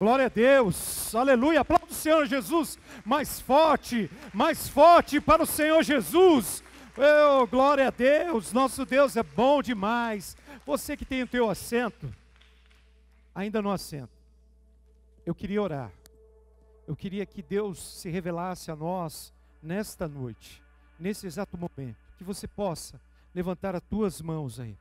Glória a Deus, aleluia, aplauda o Senhor Jesus, mais forte para o Senhor Jesus. Oh, glória a Deus, nosso Deus é bom demais. Você que tem o teu assento, ainda no assento, eu queria orar, eu queria que Deus se revelasse a nós nesta noite, nesse exato momento, que você possa levantar as tuas mãos aí.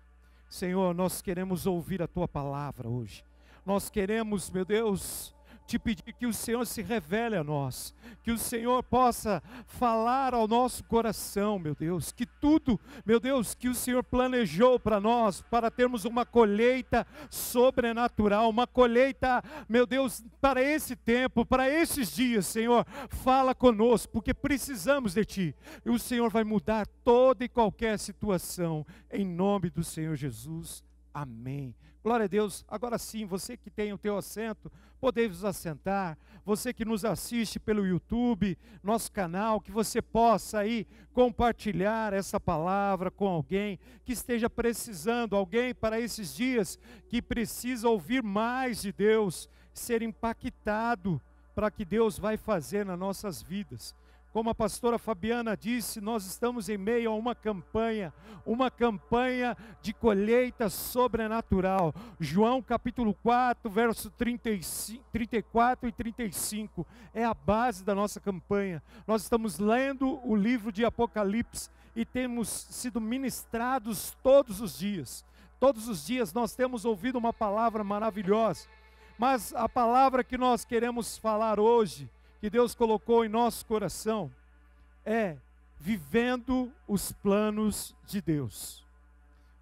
Senhor, nós queremos ouvir a tua palavra hoje. Nós queremos, meu Deus, te pedir que o Senhor se revele a nós, que o Senhor possa falar ao nosso coração, meu Deus, que tudo, meu Deus, que o Senhor planejou para nós, para termos uma colheita sobrenatural, uma colheita, meu Deus, para esse tempo, para esses dias, Senhor, fala conosco, porque precisamos de Ti, e o Senhor vai mudar toda e qualquer situação, em nome do Senhor Jesus, amém. Glória a Deus. Agora sim, você que tem o teu assento, podeis assentar. Você que nos assiste pelo YouTube, nosso canal, que você possa aí compartilhar essa palavra com alguém que esteja precisando, alguém para esses dias que precisa ouvir mais de Deus, ser impactado para que Deus vai fazer nas nossas vidas. Como a pastora Fabiana disse, nós estamos em meio a uma campanha de colheita sobrenatural. João capítulo 4, verso 34 e 35, é a base da nossa campanha. Nós estamos lendo o livro de Apocalipse e temos sido ministrados todos os dias. Todos os dias nós temos ouvido uma palavra maravilhosa, mas a palavra que nós queremos falar hoje, que Deus colocou em nosso coração, é vivendo os planos de Deus.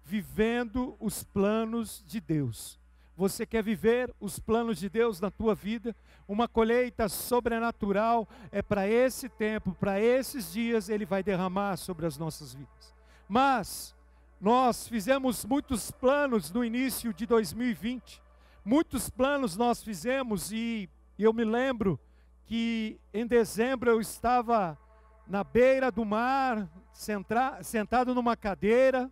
Vivendo os planos de Deus. Você quer viver os planos de Deus na tua vida? Uma colheita sobrenatural é para esse tempo, para esses dias, Ele vai derramar sobre as nossas vidas. Mas nós fizemos muitos planos no início de 2020. Muitos planos nós fizemos e eu me lembro que em dezembro eu estava na beira do mar, sentado numa cadeira,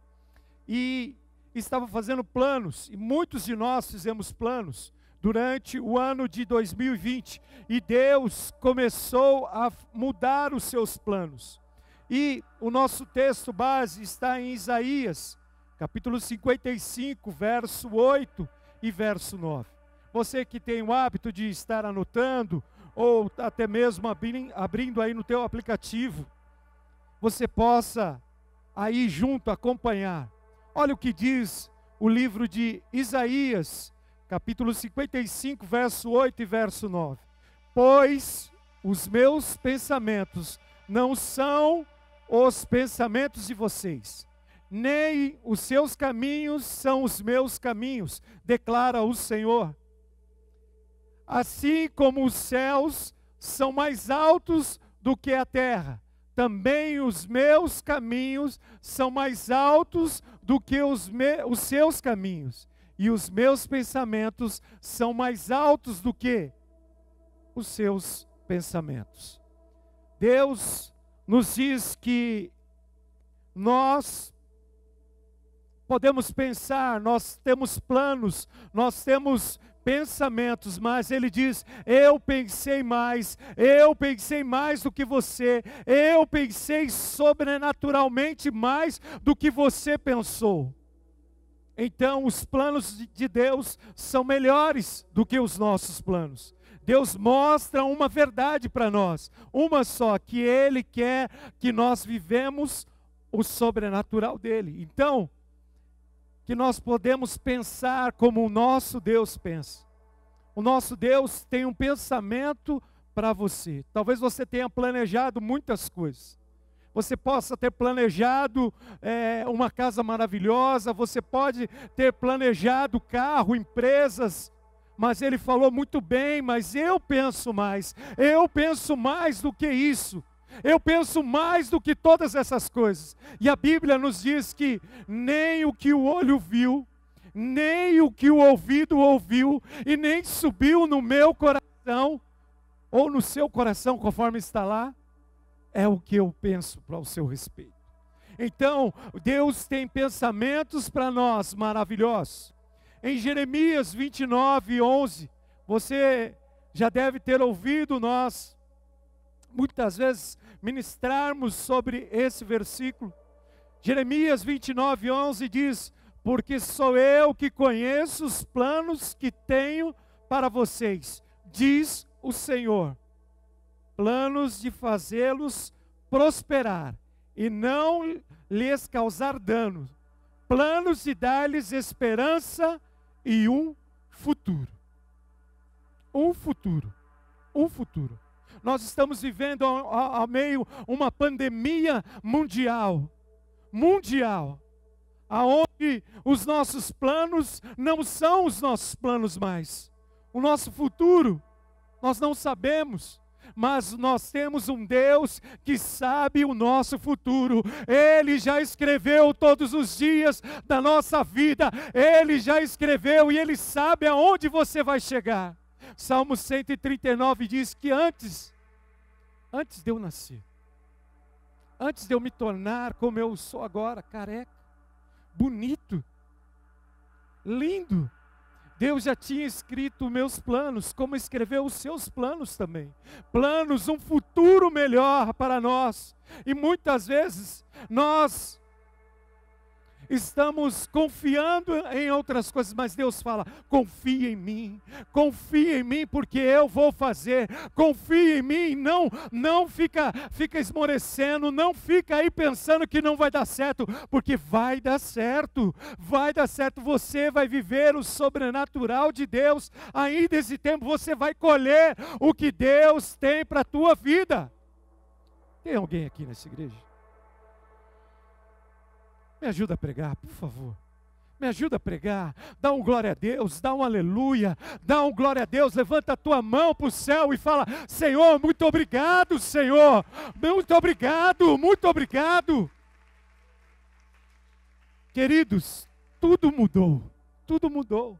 e estava fazendo planos, e muitos de nós fizemos planos, durante o ano de 2020, e Deus começou a mudar os seus planos, e o nosso texto base está em Isaías, capítulo 55, verso 8 e verso 9, você que tem o hábito de estar anotando, ou até mesmo abrindo aí no teu aplicativo, você possa aí junto acompanhar. Olha o que diz o livro de Isaías, capítulo 55, verso 8 e verso 9. Pois os meus pensamentos não são os pensamentos de vocês, nem os seus caminhos são os meus caminhos, declara o Senhor. Assim como os céus são mais altos do que a terra, também os meus caminhos são mais altos do que os seus caminhos, e os meus pensamentos são mais altos do que os seus pensamentos. Deus nos diz que nós podemos pensar, nós temos planos, nós temos pensamentos, mas Ele diz, eu pensei mais do que você, eu pensei sobrenaturalmente mais do que você pensou. Então os planos de Deus são melhores do que os nossos planos. Deus mostra uma verdade para nós, uma só, que Ele quer que nós vivemos o sobrenatural dEle. Então, que nós podemos pensar como o nosso Deus pensa. O nosso Deus tem um pensamento para você. Talvez você tenha planejado muitas coisas. Você possa ter planejado uma casa maravilhosa, você pode ter planejado carro, empresas, mas Ele falou muito bem, mas eu penso mais do que isso. Eu penso mais do que todas essas coisas. E a Bíblia nos diz que nem o que o olho viu, nem o que o ouvido ouviu, e nem subiu no meu coração, ou no seu coração, conforme está lá, é o que eu penso para o seu respeito. Então, Deus tem pensamentos para nós maravilhosos. Em Jeremias 29, 11, Você já deve ter ouvido nós, muitas vezes, ministrarmos sobre esse versículo. Jeremias 29:11 diz: porque sou eu que conheço os planos que tenho para vocês, diz o Senhor, planos de fazê-los prosperar e não lhes causar dano, planos de dar-lhes esperança e um futuro. Um futuro, um futuro. Nós estamos vivendo ao meio uma pandemia mundial, aonde os nossos planos não são os nossos planos mais. O nosso futuro, nós não sabemos, mas nós temos um Deus que sabe o nosso futuro. Ele já escreveu todos os dias da nossa vida, Ele já escreveu e Ele sabe aonde você vai chegar. Salmo 139 diz que antes de eu nascer, antes de eu me tornar como eu sou agora, careca, bonito, lindo, Deus já tinha escrito meus planos, como escreveu os seus planos também. Planos, um futuro melhor para nós. E muitas vezes nós estamos confiando em outras coisas, mas Deus fala: confia em mim, porque eu vou fazer. Confia em mim, não fica esmorecendo, não fica aí pensando que não vai dar certo, porque vai dar certo, você vai viver o sobrenatural de Deus, ainda esse tempo você vai colher o que Deus tem para a tua vida. Tem alguém aqui nessa igreja? Me ajuda a pregar, por favor. Me ajuda a pregar. Dá um glória a Deus, dá um aleluia, dá um glória a Deus. Levanta a tua mão para o céu e fala: Senhor, muito obrigado, Senhor. Muito obrigado, muito obrigado. Queridos, tudo mudou, tudo mudou.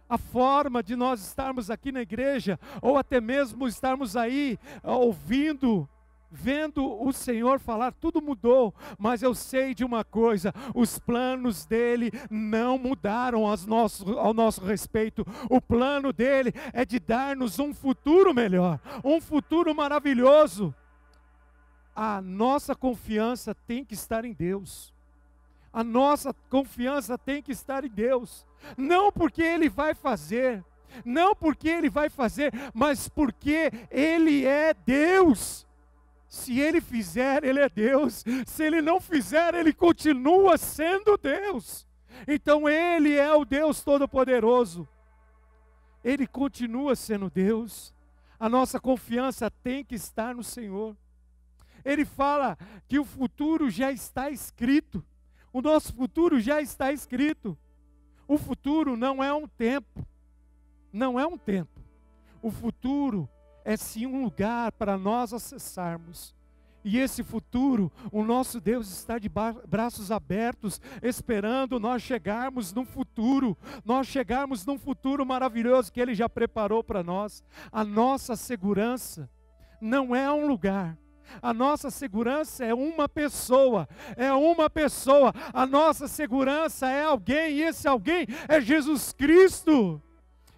A forma de nós estarmos aqui na igreja, ou até mesmo estarmos aí ouvindo, vendo o Senhor falar, tudo mudou. Mas eu sei de uma coisa: os planos dele não mudaram ao nosso respeito. O plano dele é de dar-nos um futuro melhor, um futuro maravilhoso. A nossa confiança tem que estar em Deus. A nossa confiança tem que estar em Deus. Não porque Ele vai fazer, mas porque Ele é Deus. Se Ele fizer, Ele é Deus. Se Ele não fizer, Ele continua sendo Deus. Então Ele é o Deus Todo-Poderoso. Ele continua sendo Deus. A nossa confiança tem que estar no Senhor. Ele fala que o futuro já está escrito. O nosso futuro já está escrito. O futuro não é um tempo. Não é um tempo. O futuro é sim um lugar para nós acessarmos. E esse futuro, o nosso Deus está de braços abertos, esperando nós chegarmos num futuro. Nós chegarmos num futuro maravilhoso que Ele já preparou para nós. A nossa segurança não é um lugar. A nossa segurança é uma pessoa. A nossa segurança é alguém, e esse alguém é Jesus Cristo.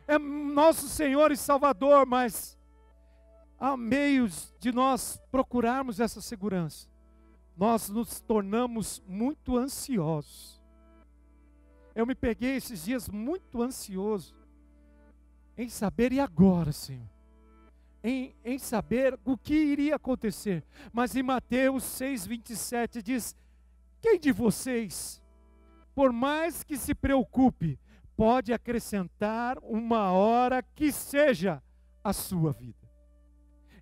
É nosso Senhor e Salvador. Mas há meios de nós procurarmos essa segurança. Nós nos tornamos muito ansiosos. Eu me peguei esses dias muito ansioso em saber, e agora, Senhor? Em saber o que iria acontecer. Mas em Mateus 6:27 diz: quem de vocês, por mais que se preocupe, pode acrescentar uma hora que seja a sua vida?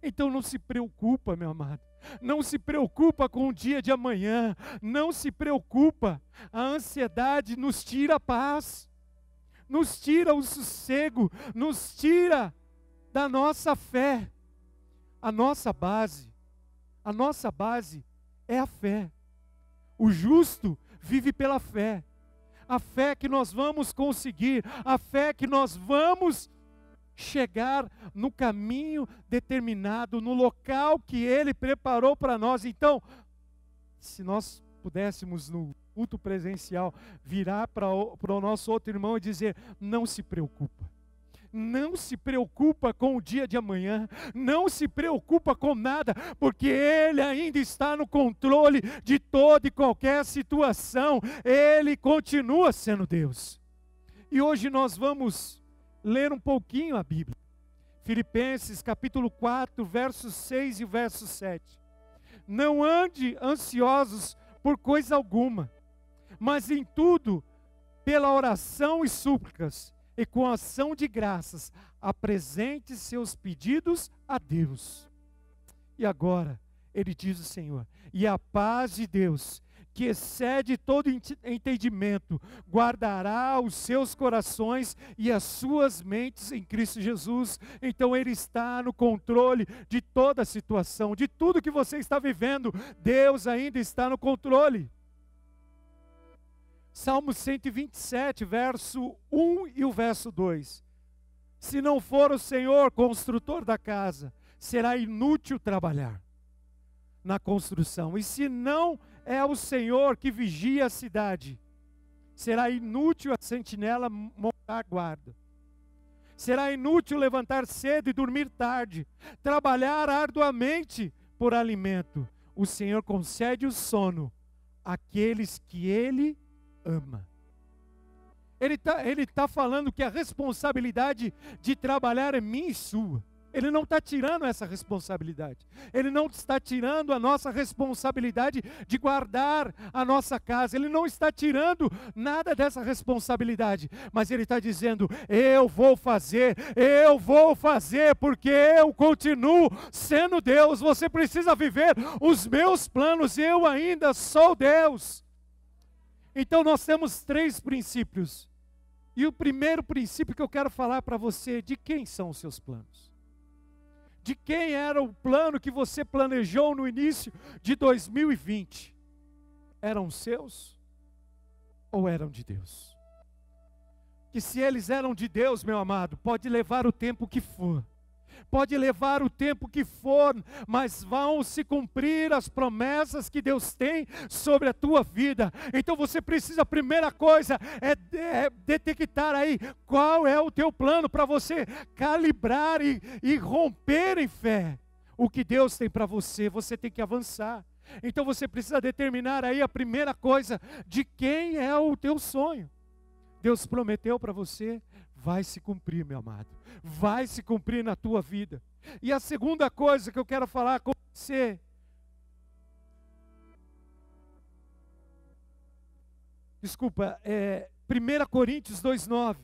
Então não se preocupa, meu amado. Não se preocupa com o dia de amanhã. Não se preocupa. A ansiedade nos tira a paz, nos tira o sossego, nos tira da nossa fé. A nossa base é a fé. O justo vive pela fé. A fé que nós vamos conseguir, a fé que nós vamos chegar no caminho determinado, no local que Ele preparou para nós. Então, se nós pudéssemos no culto presencial virar para o nosso outro irmão e dizer: não se preocupa. não se preocupa com o dia de amanhã, não se preocupa com nada, porque Ele ainda está no controle de toda e qualquer situação. Ele continua sendo Deus. E hoje nós vamos ler um pouquinho a Bíblia. Filipenses capítulo 4, versos 6 e verso 7. Não ande ansiosos por coisa alguma, mas em tudo, pela oração e súplicas, e com ação de graças, apresente seus pedidos a Deus. E agora, ele diz o Senhor, e a paz de Deus, que excede todo entendimento, guardará os seus corações e as suas mentes em Cristo Jesus. Então Ele está no controle de toda a situação, de tudo que você está vivendo, Deus ainda está no controle. Salmo 127, verso 1 e o verso 2. Se não for o Senhor construtor da casa, será inútil trabalhar na construção. E se não é o Senhor que vigia a cidade, será inútil a sentinela montar guarda. Será inútil levantar cedo e dormir tarde, trabalhar arduamente por alimento. O Senhor concede o sono àqueles que Ele ama. Ele tá falando que a responsabilidade de trabalhar é minha e sua. Ele não está tirando essa responsabilidade. Ele não está tirando a nossa responsabilidade de guardar a nossa casa. Ele não está tirando nada dessa responsabilidade. Mas Ele está dizendo, eu vou fazer, porque eu continuo sendo Deus. Você precisa viver os meus planos, eu ainda sou Deus. Então nós temos 3 princípios. E o primeiro princípio que eu quero falar para você, de quem são os seus planos? De quem era o plano que você planejou no início de 2020? Eram seus ou eram de Deus? Que se eles eram de Deus, meu amado, pode levar o tempo que for. Pode levar o tempo que for, mas vão se cumprir as promessas que Deus tem sobre a tua vida. Então você precisa, a primeira coisa, é detectar aí qual é o teu plano, para você calibrar e romper em fé. O que Deus tem para você, você tem que avançar. Então você precisa determinar aí a primeira coisa, de quem é o teu sonho. Deus prometeu para você, vai se cumprir, meu amado. Vai se cumprir na tua vida. E a segunda coisa que eu quero falar com você, é 1 Coríntios 2,9.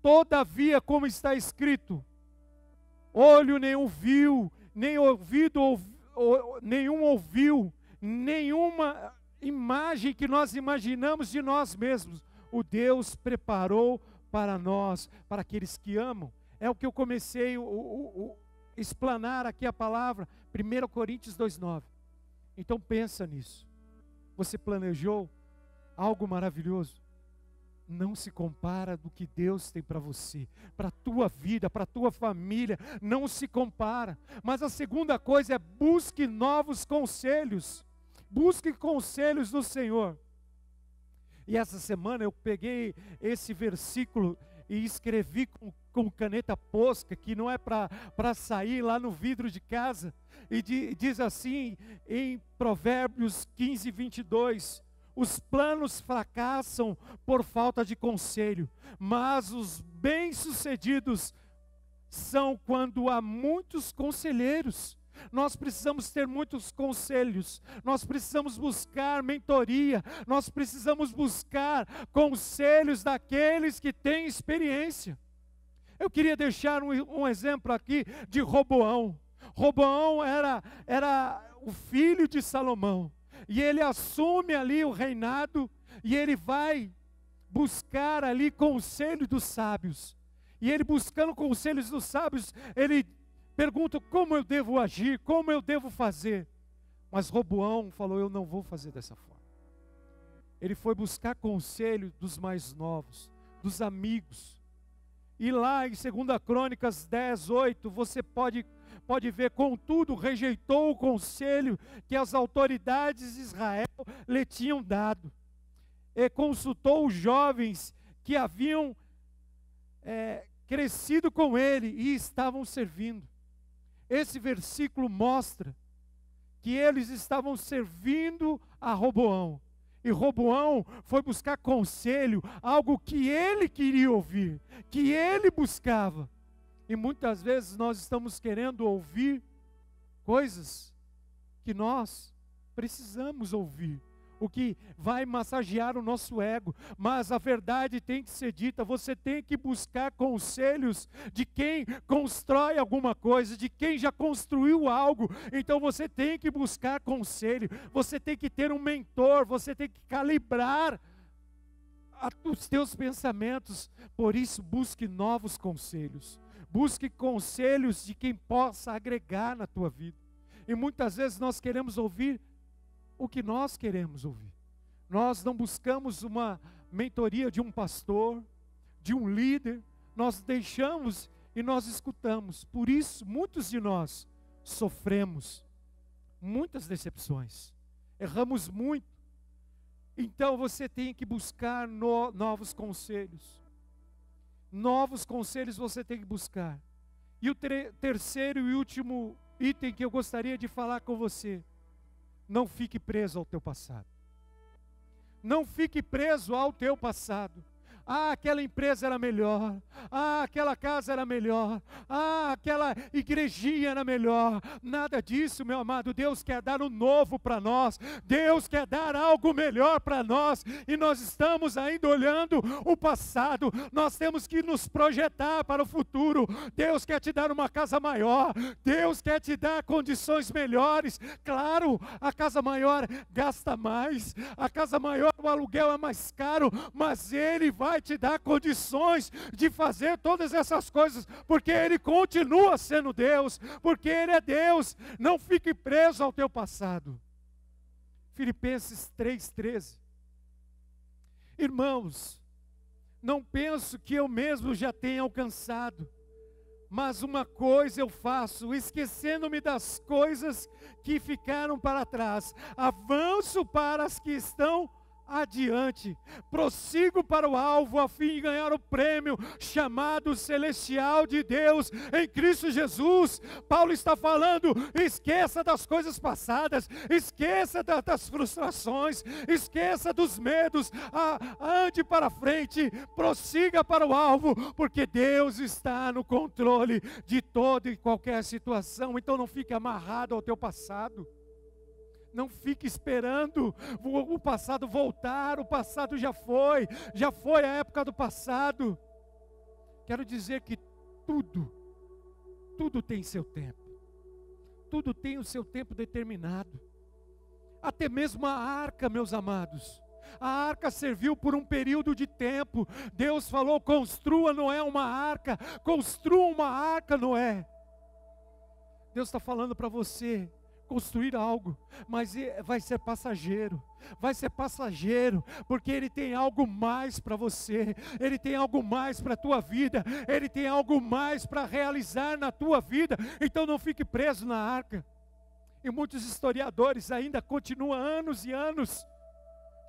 Todavia, como está escrito, olho nenhum viu, nem ouvido nenhum ouviu, nenhuma imagem que nós imaginamos de nós mesmos, o Deus preparou para nós, para aqueles que amam. É o que eu comecei a explanar aqui a palavra, 1 Coríntios 2,9. Então pensa nisso. Você planejou algo maravilhoso? Não se compara do que Deus tem para você, para a tua vida, para a tua família, não se compara. Mas a segunda coisa é busque novos conselhos, busque conselhos do Senhor. E essa semana eu peguei esse versículo e escrevi com caneta posca, que não é para sair lá no vidro de casa, e diz assim em Provérbios 15, 22, os planos fracassam por falta de conselho, mas os bem-sucedidos são quando há muitos conselheiros. Nós precisamos ter muitos conselhos, nós precisamos buscar mentoria, nós precisamos buscar conselhos daqueles que têm experiência. Eu queria deixar um exemplo aqui de Roboão. Roboão era o filho de Salomão, e ele assume ali o reinado, e ele vai buscar ali conselho dos sábios, e ele buscando conselhos dos sábios, ele pergunta como eu devo agir, como eu devo fazer. Mas Roboão falou, eu não vou fazer dessa forma. Ele foi buscar conselho dos mais novos, dos amigos. E lá em 2 Crônicas 10, 8, você pode ver, contudo, rejeitou o conselho que as autoridades de Israel lhe tinham dado. E consultou os jovens que haviam crescido com ele e estavam servindo. Esse versículo mostra que eles estavam servindo a Roboão. E Roboão foi buscar conselho, algo que ele queria ouvir, que ele buscava. E muitas vezes nós estamos querendo ouvir coisas que nós precisamos ouvir, o que vai massagear o nosso ego, mas a verdade tem que ser dita. Você tem que buscar conselhos de quem constrói alguma coisa, de quem já construiu algo. Então você tem que buscar conselho, você tem que ter um mentor, você tem que calibrar os teus pensamentos. Por isso, busque novos conselhos, busque conselhos de quem possa agregar na tua vida. E muitas vezes nós queremos ouvir o que nós queremos ouvir. Nós não buscamos uma mentoria de um pastor, de um líder. Nós deixamos e nós escutamos. Por isso, muitos de nós sofremos muitas decepções, erramos muito. Então você tem que buscar novos conselhos. Novos conselhos você tem que buscar. E o terceiro e último item que eu gostaria de falar com você: não fique preso ao teu passado. Não fique preso ao teu passado. Ah, aquela empresa era melhor. Ah, aquela casa era melhor. Ah, aquela igrejinha era melhor. Nada disso, meu amado. Deus quer dar o novo para nós. Deus quer dar algo melhor para nós. E nós estamos ainda olhando o passado. Nós temos que nos projetar para o futuro. Deus quer te dar uma casa maior. Deus quer te dar condições melhores. Claro, a casa maior gasta mais. A casa maior, o aluguel é mais caro. Mas Ele vai te dar condições de fazer todas essas coisas, porque Ele continua sendo Deus, porque Ele é Deus. Não fique preso ao teu passado. Filipenses 3,13. Irmãos, não penso que eu mesmo já tenha alcançado, mas uma coisa eu faço, esquecendo-me das coisas que ficaram para trás, avanço para as que estão adiante, prossigo para o alvo a fim de ganhar o prêmio chamado celestial de Deus em Cristo Jesus. Paulo está falando: esqueça das coisas passadas, esqueça das frustrações, esqueça dos medos, ande para frente, prossiga para o alvo, porque Deus está no controle de toda e qualquer situação. Então não fique amarrado ao teu passado. Não fique esperando o passado voltar. O passado já foi a época do passado. Quero dizer que tudo tem seu tempo. Tudo tem o seu tempo determinado. Até mesmo a arca, meus amados. A arca serviu por um período de tempo. Deus falou: construa Noé uma arca. Construa uma arca, Noé. Deus está falando para você construir algo, mas vai ser passageiro, porque Ele tem algo mais para você, Ele tem algo mais para a tua vida, Ele tem algo mais para realizar na tua vida. Então não fique preso na arca. E muitos historiadores ainda continuam anos e anos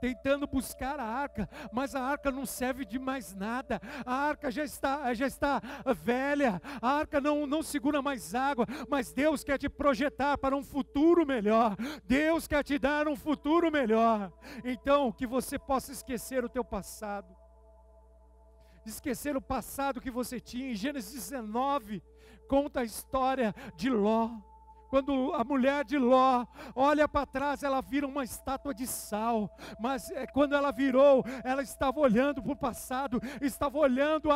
tentando buscar a arca, mas a arca não serve de mais nada. A arca já está velha, a arca não segura mais água, mas Deus quer te projetar para um futuro melhor. Deus quer te dar um futuro melhor. Então, que você possa esquecer o teu passado, esquecer o passado que você tinha. Em Gênesis 19, conta a história de Ló. Quando a mulher de Ló olha para trás, ela vira uma estátua de sal. Mas quando ela virou, ela estava olhando para o passado, estava olhando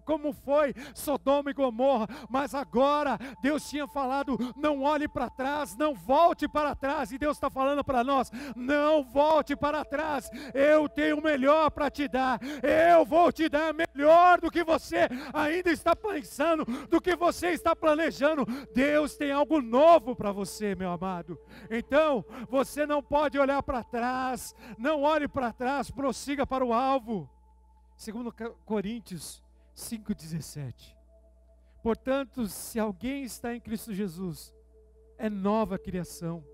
como foi Sodoma e Gomorra. Mas agora Deus tinha falado: não olhe para trás, não volte para trás. E Deus está falando para nós: não volte para trás, eu tenho o melhor para te dar. Eu vou te dar melhor do que você ainda está pensando, do que você está planejando. Deus tem algo novo para você, meu amado. Então, você não pode olhar para trás. Não olhe para trás, prossiga para o alvo. 2 Coríntios 5,17. Portanto, se alguém está em Cristo Jesus, é nova criação.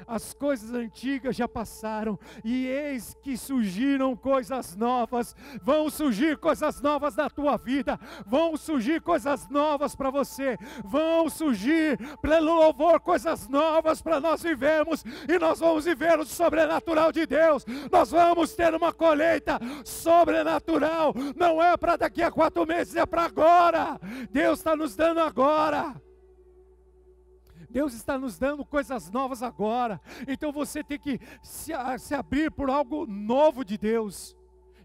As coisas antigas já passaram, e eis que surgiram coisas novas. Vão surgir coisas novas na tua vida, vão surgir coisas novas para você, vão surgir, pelo louvor, coisas novas para nós vivermos, e nós vamos viver o sobrenatural de Deus. Nós vamos ter uma colheita sobrenatural, não é para daqui a 4 meses, é para agora. Deus está nos dando agora. Deus está nos dando coisas novas agora. Então você tem que se abrir por algo novo de Deus.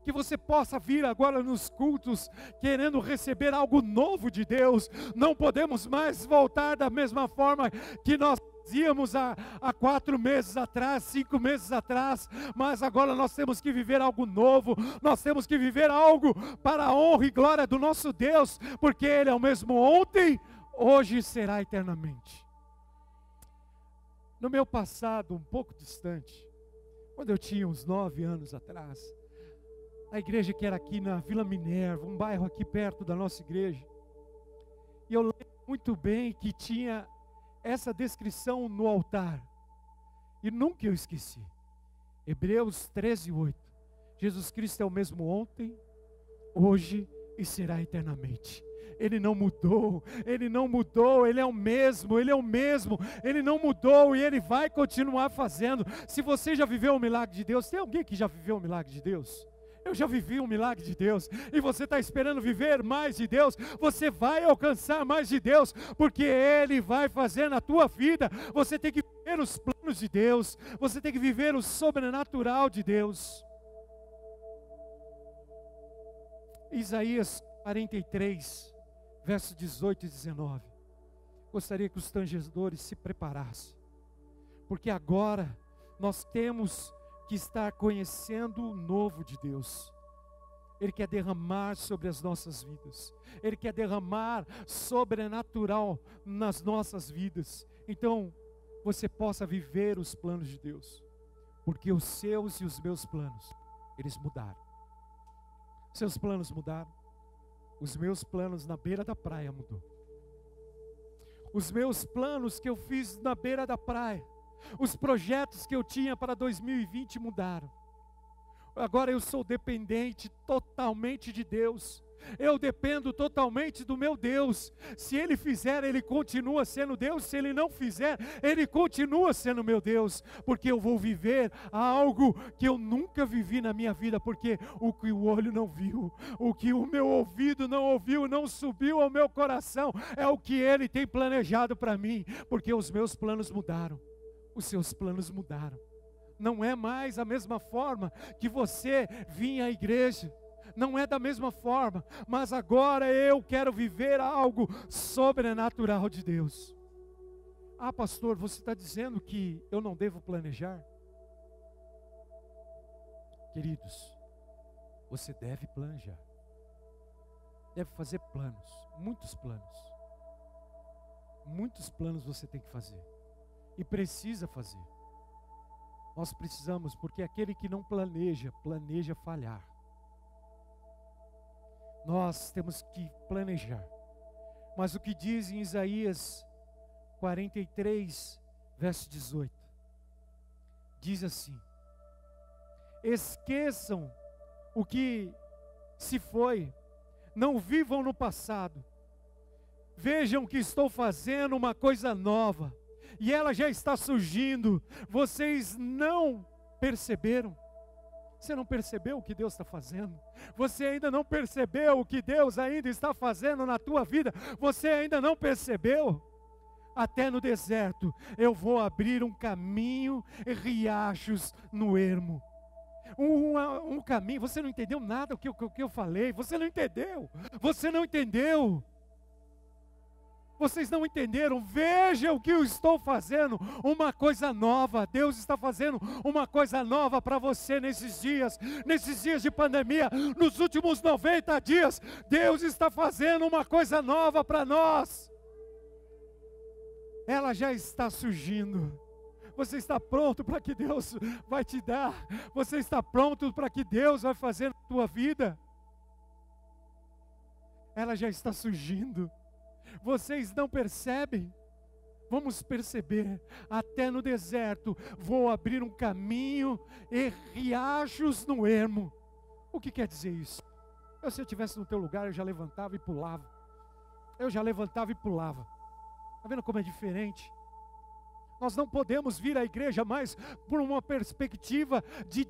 Que você possa vir agora nos cultos querendo receber algo novo de Deus. Não podemos mais voltar da mesma forma que nós fazíamos há 4 meses atrás, 5 meses atrás. Mas agora nós temos que viver algo novo. Nós temos que viver algo para a honra e glória do nosso Deus. Porque Ele é o mesmo ontem, hoje e será eternamente. No meu passado, um pouco distante, quando eu tinha uns 9 anos atrás, a igreja que era aqui na Vila Minerva, um bairro aqui perto da nossa igreja, e eu lembro muito bem que tinha essa descrição no altar, e nunca eu esqueci. Hebreus 13:8, Jesus Cristo é o mesmo ontem, hoje e será eternamente. Ele não mudou, Ele não mudou, Ele é o mesmo, Ele é o mesmo, Ele não mudou e Ele vai continuar fazendo. Se você já viveu o milagre de Deus, tem alguém que já viveu o milagre de Deus? Eu já vivi um milagre de Deus, e você está esperando viver mais de Deus, você vai alcançar mais de Deus, porque Ele vai fazer na tua vida. Você tem que viver os planos de Deus, você tem que viver o sobrenatural de Deus. Isaías 43, versos 18 e 19. Gostaria que os tangedores se preparassem, porque agora nós temos que estar conhecendo o novo de Deus. Ele quer derramar sobre as nossas vidas, Ele quer derramar sobrenatural nas nossas vidas. Então, você possa viver os planos de Deus, porque os seus e os meus planos, eles mudaram. Seus planos mudaram. Os meus planos na beira da praia mudou. Os meus planos que eu fiz na beira da praia, os projetos que eu tinha para 2020 mudaram. Agora eu sou dependente totalmente de Deus. Eu dependo totalmente do meu Deus. Se Ele fizer, Ele continua sendo Deus. Se Ele não fizer, Ele continua sendo meu Deus. Porque eu vou viver algo que eu nunca vivi na minha vida. Porque o que o olho não viu, o que o meu ouvido não ouviu, não subiu ao meu coração, é o que Ele tem planejado para mim. Porque os meus planos mudaram, os seus planos mudaram. Não é mais a mesma forma que você vinha à igreja. Não é da mesma forma, mas agora eu quero viver algo sobrenatural de Deus. Ah, pastor, você está dizendo que eu não devo planejar? Queridos, você deve planejar. Deve fazer planos, muitos planos. Muitos planos você tem que fazer. E precisa fazer. Nós precisamos, porque aquele que não planeja, planeja falhar. Nós temos que planejar. Mas o que diz em Isaías 43, verso 18? Diz assim: esqueçam o que se foi, não vivam no passado. Vejam que estou fazendo uma coisa nova, e ela já está surgindo. Vocês não perceberam? Você não percebeu o que Deus está fazendo? Você ainda não percebeu o que Deus ainda está fazendo na tua vida? Você ainda não percebeu? Até no deserto eu vou abrir um caminho e riachos no ermo. Um caminho. Você não entendeu nada do que eu falei. Você não entendeu. Você não entendeu. Vocês não entenderam. Veja o que eu estou fazendo, uma coisa nova. Deus está fazendo uma coisa nova para você nesses dias de pandemia, nos últimos 90 dias, Deus está fazendo uma coisa nova para nós. Ela já está surgindo. Você está pronto para que Deus vai te dar? Você está pronto para que Deus vai fazer na tua vida? Ela já está surgindo. Vocês não percebem? vamos perceber, até no deserto, vou abrir um caminho e riachos no ermo. O que quer dizer isso? Se eu estivesse no teu lugar, eu já levantava e pulava. Está vendo como é diferente? Nós não podemos vir à igreja mais por uma perspectiva de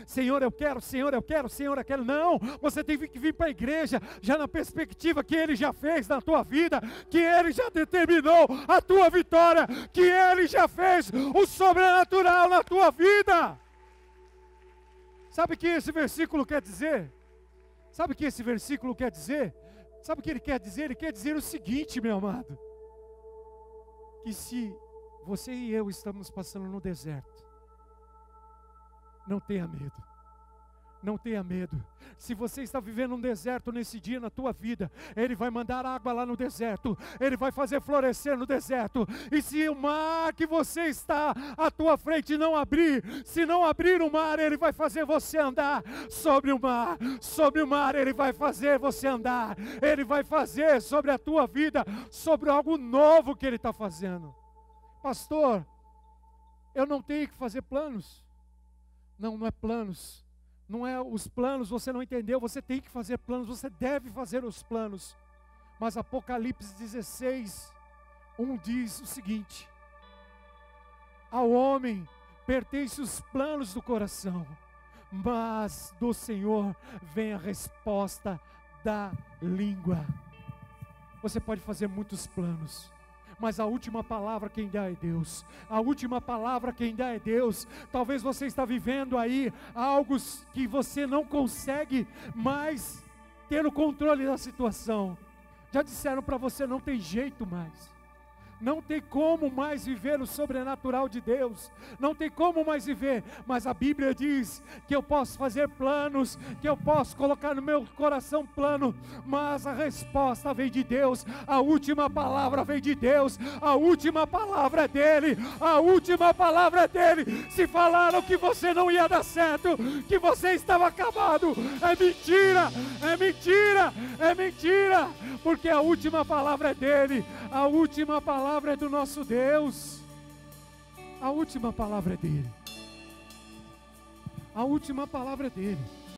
Senhor, eu quero, Senhor, eu quero, Senhor, eu quero. Não, você tem que vir para a igreja já na perspectiva que Ele já fez na tua vida, que Ele já determinou a tua vitória, que Ele já fez o sobrenatural na tua vida. Sabe o que esse versículo quer dizer? Sabe o que esse versículo quer dizer? Sabe o que ele quer dizer? Ele quer dizer o seguinte, meu amado: que se você e eu estamos passando no deserto, não tenha medo. Não tenha medo. Se você está vivendo um deserto nesse dia na tua vida, Ele vai mandar água lá no deserto, Ele vai fazer florescer no deserto. E se o mar que você está à tua frente não abrir, se não abrir o mar, Ele vai fazer você andar sobre o mar. Sobre o mar Ele vai fazer você andar. Ele vai fazer sobre a tua vida, sobre algo novo que Ele está fazendo. Pastor, eu não tenho que fazer planos. Não, não é planos. Não é os planos, você não entendeu, você tem que fazer planos, você deve fazer os planos. Mas Apocalipse 16, 1 diz o seguinte: ao homem pertencem os planos do coração, mas do Senhor vem a resposta da língua. Você pode fazer muitos planos, mas a última palavra quem dá é Deus. A última palavra quem dá é Deus. Talvez você está vivendo aí algo que você não consegue mais ter o controle da situação. Já disseram para você, não tem jeito mais. Não tem como mais viver o sobrenatural de Deus. Não tem como mais viver. Mas a Bíblia diz que eu posso fazer planos, que eu posso colocar no meu coração plano. Mas a resposta vem de Deus. A última palavra vem de Deus. A última palavra é dEle. A última palavra é dEle. Se falaram que você não ia dar certo, que você estava acabado, é mentira, é mentira, é mentira. Porque a última palavra é dEle. A última palavra é do nosso Deus. A última palavra é dEle. A última palavra é dEle.